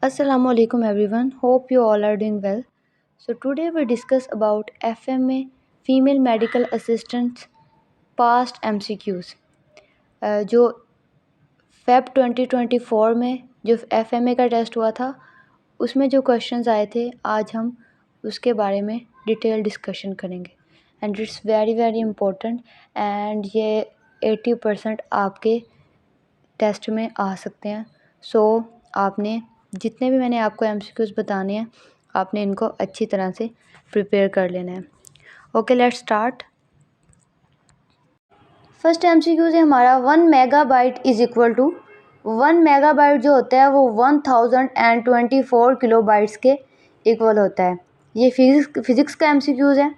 Assalamu alaikum everyone. Hope you all are doing well. So today we discuss about FMA female medical assistants past MCQs. जो Feb 2024 में जो FMA का test हुआ था उसमें जो क्वेश्चंस आए थे आज हम उसके बारे में डिटेल डिस्कशन करेंगे and it's very very important and ये 80% आपके टेस्ट में आ सकते हैं। सो आपने जितने भी मैंने आपको MCQs बताने हैं आपने इनको अच्छी तरह से प्रिपेयर कर लेना है। Okay let's start. First MCQ है हमारा 1 megabyte is equal to 1 megabyte जो होता है वो 1024 किलोबाइट्स के इक्वल होता है। ये फिज़िक्स का MCQs है।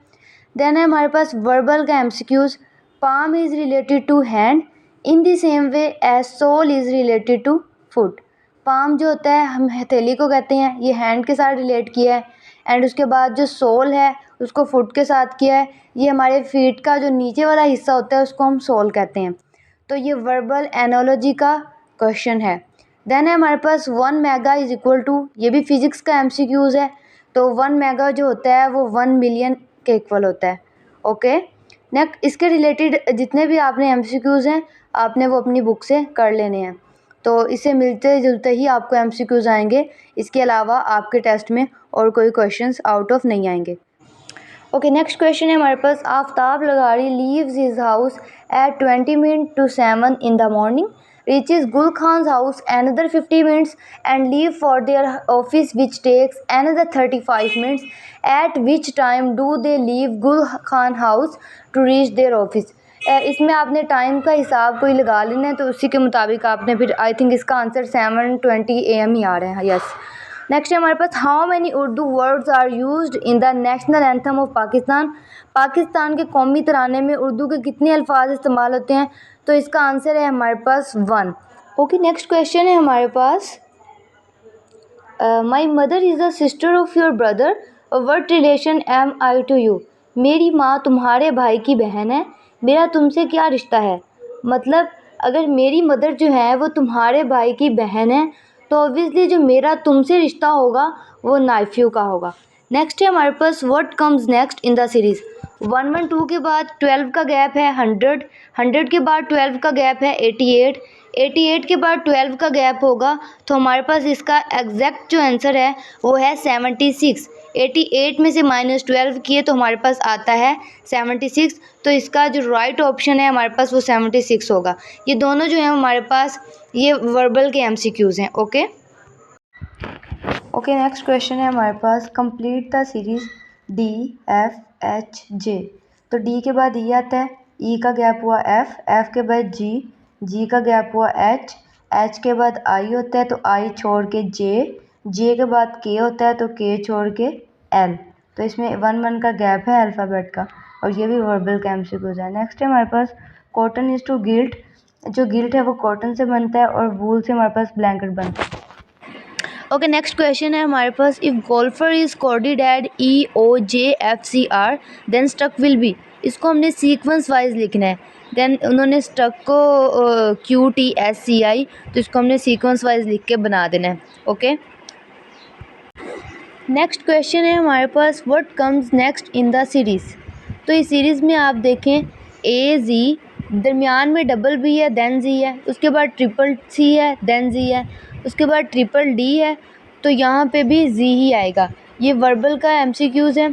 देन है हमारे पास वर्बल का MCQs। Palm is related to hand in the same way as sole is related to foot. Palm जो होता है हम हथेली को कहते हैं, ये हैंड के साथ रिलेट किया है एंड उसके बाद जो सोल है उसको फुट के साथ किया है। ये हमारे फीट का जो नीचे वाला हिस्सा होता है उसको हम सोल कहते हैं। तो ये वर्बल एनोलॉजी का क्वेश्चन है। देन है हमारे पास 1 मेगा इज इक्वल टू, ये भी फिज़िक्स का MCQs है। तो 1 मेगा जो होता है वो 1 मिलियन के इक्वल होता है। ओके नेक्स्ट इसके रिलेटेड जितने भी आपने MCQs हैं आपने वो अपनी बुक से कर लेने हैं। तो इससे मिलते जुलते ही आपको MCQs आएंगे, इसके अलावा आपके टेस्ट में और कोई क्वेश्चंस आउट ऑफ नहीं आएंगे। ओके नेक्स्ट क्वेश्चन है हमारे पास। Aftab Lagari leaves his house at 20 minute to 7 in the morning, reaches Gul Khan's house another 50 minutes and leave for their office which takes another 35 minutes. At which time do they leave Gul Khan house to reach their office? इसमें आपने time का हिसाब कोई लगा लेना है तो उसी के मुताबिक आपने फिर आई थिंक इसका आंसर 7:20 AM ही आ रहा है। यस नेक्स्ट है हमारे पास how many Urdu words are used in the national anthem of Pakistan. Pakistan के कौमी तराने में उर्दू के कितने अल्फाज इस्तेमाल होते हैं, तो इसका आंसर है हमारे पास 1। ओके नेक्स्ट क्वेश्चन है हमारे पास my mother is the sister of your brother, what relation am I to you. मेरी माँ तुम्हारे भाई की बहन है, मेरा तुमसे क्या रिश्ता है। मतलब अगर मेरी मदर जो है वो तुम्हारे भाई की बहन है तो ऑब्वियसली जो मेरा तुमसे रिश्ता होगा वो नाइफ्यू का होगा। नेक्स्ट है हमारे पास what comes next in the series. 112 के बाद 12 का गैप है 100 के बाद 12 का गैप है 88 के बाद 12 का गैप होगा तो हमारे पास इसका एग्जैक्ट जो आंसर है वो है 76। 88 में से -12 किए तो हमारे पास आता है 76। तो इसका जो राइट ऑप्शन है हमारे पास वो 76 होगा। ये दोनों जो हैं हमारे पास ये वर्बल के MCQs हैं। ओके नेक्स्ट क्वेश्चन है हमारे पास कंप्लीट द सीरीज DFHJ। तो D के बाद E आता है, E का गैप हुआ F के बाद G का गैप हुआ H के बाद I होता है तो I छोड़ के J के बाद K होता है तो K छोड़ के L। तो इसमें 1 का गैप है अल्फ़ाबेट का और ये भी वर्बल का MCQs है। नेक्स्ट है हमारे पास कॉटन इज़ टू गिल्ट। जो गिल्ट है वो कॉटन से बनता है और वूल से हमारे पास ब्लैंकेट बनता है। ओके नेक्स्ट क्वेश्चन है हमारे पास if golfer is coordinated EOJFCR then struck will be. इसको हमने सीक्वेंस वाइज लिखना है। देन उन्होंने स्ट्रक को QTSCI, तो इसको हमने सीक्वेंस वाइज लिख के बना देना है। ओके नेक्स्ट क्वेश्चन है हमारे पास what comes next in the series. तो इस सीरीज़ में आप देखें AZ, दरमियान में B है देन Z है, उसके बाद CCC है देन Z है, उसके बाद DDD है, तो यहाँ पे भी Z ही आएगा। ये वर्बल का MCQs है।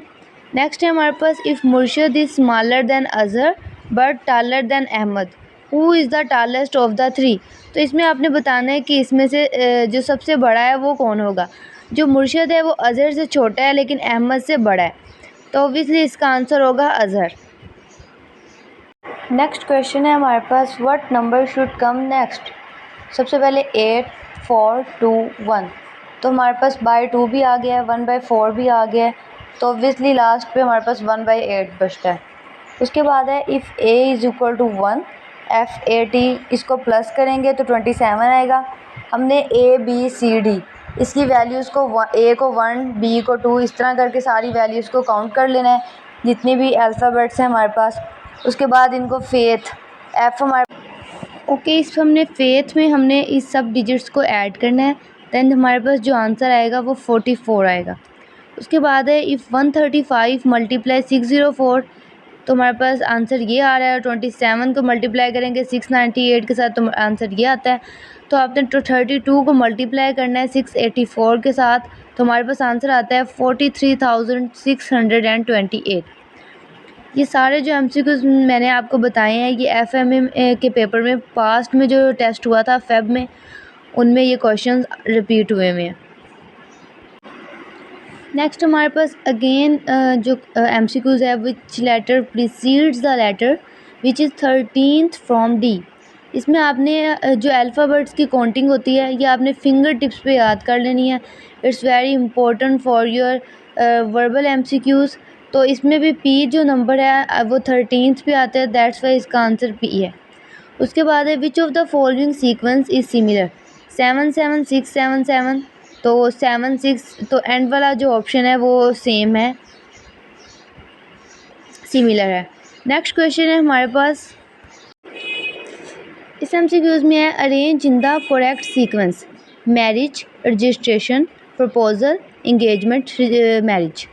नेक्स्ट है हमारे पास if Murshad is smaller than Azhar but taller than Ahmed, who is the tallest of the 3। तो इसमें आपने बताना है कि इसमें से जो सबसे बड़ा है वो कौन होगा। जो मुर्शद है वो अज़हर से छोटा है लेकिन अहमद से बड़ा है, तो ऑब्वियसली इसका आंसर होगा अज़हर। नेक्स्ट क्वेश्चन है हमारे पास what number should come next. सबसे पहले 8 4 2 1, तो हमारे पास बाय 2 भी आ गया है, 1/4 भी आ गया है, तो ऑब्वियसली लास्ट पे हमारे पास 1/8 बचता है। उसके बाद है if A is equal to 1 FAT, इसको प्लस करेंगे तो 27 आएगा। हमने ABCD इसकी वैल्यूज़ को A को 1 B को 2 इस तरह करके सारी वैल्यूज़ को काउंट कर लेना है जितनी भी अल्फ़ाबेट्स हैं हमारे पास। उसके बाद इनको फेथ F हमारे इस हमने फेथ में हमने इस सब डिजिट्स को ऐड करना है देन हमारे पास जो आंसर आएगा वो 44 आएगा। उसके बाद है इफ़ 135 मल्टीप्लाई 604, तो हमारे पास आंसर ये आ रहा है। 27 को मल्टीप्लाई करेंगे 698 के साथ तो आंसर ये आता है। तो आपने 32 को मल्टीप्लाई करना है 684 के साथ, तो हमारे पास आंसर आता है 43,628। ये सारे जो एमसीक्यूज मैंने आपको बताए हैं ये एफएमए के पेपर में पास्ट में जो टेस्ट हुआ था फेब में, उनमें ये क्वेश्चंस रिपीट हुए हैं। नेक्स्ट हमारे पास अगेन जो एमसीक्यूज है, which letter precedes the letter which is 13th from D. इसमें आपने जो अल्फ़ाबेट्स की काउंटिंग होती है ये आपने फिंगर टिप्स पे याद कर लेनी है। It's very important for your verbal MCQs. तो इसमें भी पी जो नंबर है वो 13th पे आता है, दैट्स वाई इसका आंसर पी है। उसके बाद है which of the following sequence is similar, 77677, तो 76 तो एंड वाला जो ऑप्शन है वो सेम है, सिमिलर है। नेक्स्ट क्वेश्चन है हमारे पास, इस एमसीक्यूज में है arrange in the correct sequence marriage, registration, proposal, engagement, marriage.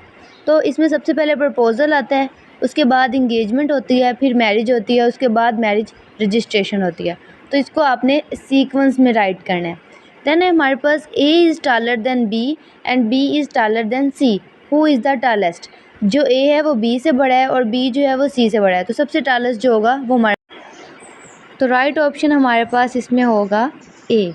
तो इसमें सबसे पहले प्रपोजल आता है, उसके बाद इंगेजमेंट होती है, फिर मैरिज होती है, उसके बाद मैरिज रजिस्ट्रेशन होती है। तो इसको आपने सीक्वेंस में राइट करना है। देन है हमारे पास A is taller than B and B is taller than C, who is the tallest. जो ए है वो बी से बड़ा है और बी जो है वो सी से बड़ा है, तो सबसे टालेस्ट जो होगा वो हमारा, तो राइट ऑप्शन हमारे पास इसमें होगा ए।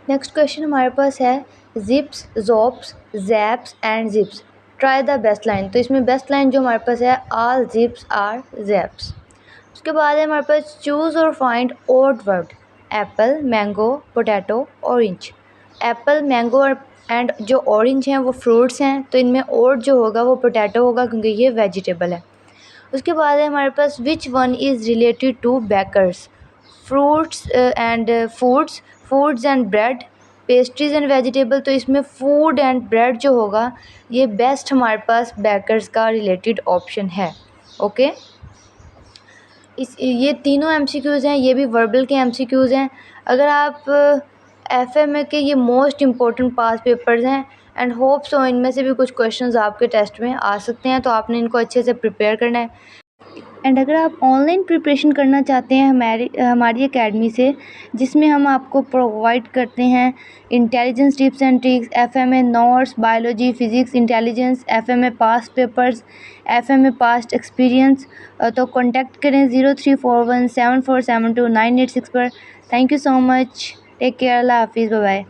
नेक्स्ट क्वेश्चन हमारे पास है zips, zops, zaps and zips, try the best line. तो इसमें बेस्ट लाइन जो हमारे पास है, ऑल जिप्स आर जैप्स। उसके बाद है हमारे पास चूज़ और find odd word, apple, mango, potato, orange. Apple, mango and जो ऑरेंज हैं वो फ्रूट्स हैं, तो इनमें ओड जो होगा वो पोटैटो होगा क्योंकि ये वेजिटेबल है। उसके बाद है हमारे पास which one is related to bakers, fruits and foods, foods and bread, pastries and vegetable. तो इसमें फूड एंड ब्रेड जो होगा ये बेस्ट हमारे पास बेकर्स का रिलेटेड ऑप्शन है। ओके, ये तीनों एमसीक्यूज़ हैं, ये भी वर्बल के एमसीक्यूज़ हैं। अगर आप एफएमए के ये मोस्ट इम्पोर्टेंट पास पेपर्स हैं एंड होप सो इनमें से भी कुछ क्वेश्चंस आपके टेस्ट में आ सकते हैं, तो आपने इनको अच्छे से प्रिपेयर करना है। एंड अगर आप ऑनलाइन प्रिपरेशन करना चाहते हैं हमारी एकेडमी से, जिसमें हम आपको प्रोवाइड करते हैं intelligence tips and tricks, FMA notes, biology, physics, intelligence, FMA past papers, FMA past experience, तो कॉन्टैक्ट करें 0341747298 पर। Thank you so much, take care, अल्लाह हाफिज़, बाय बाय।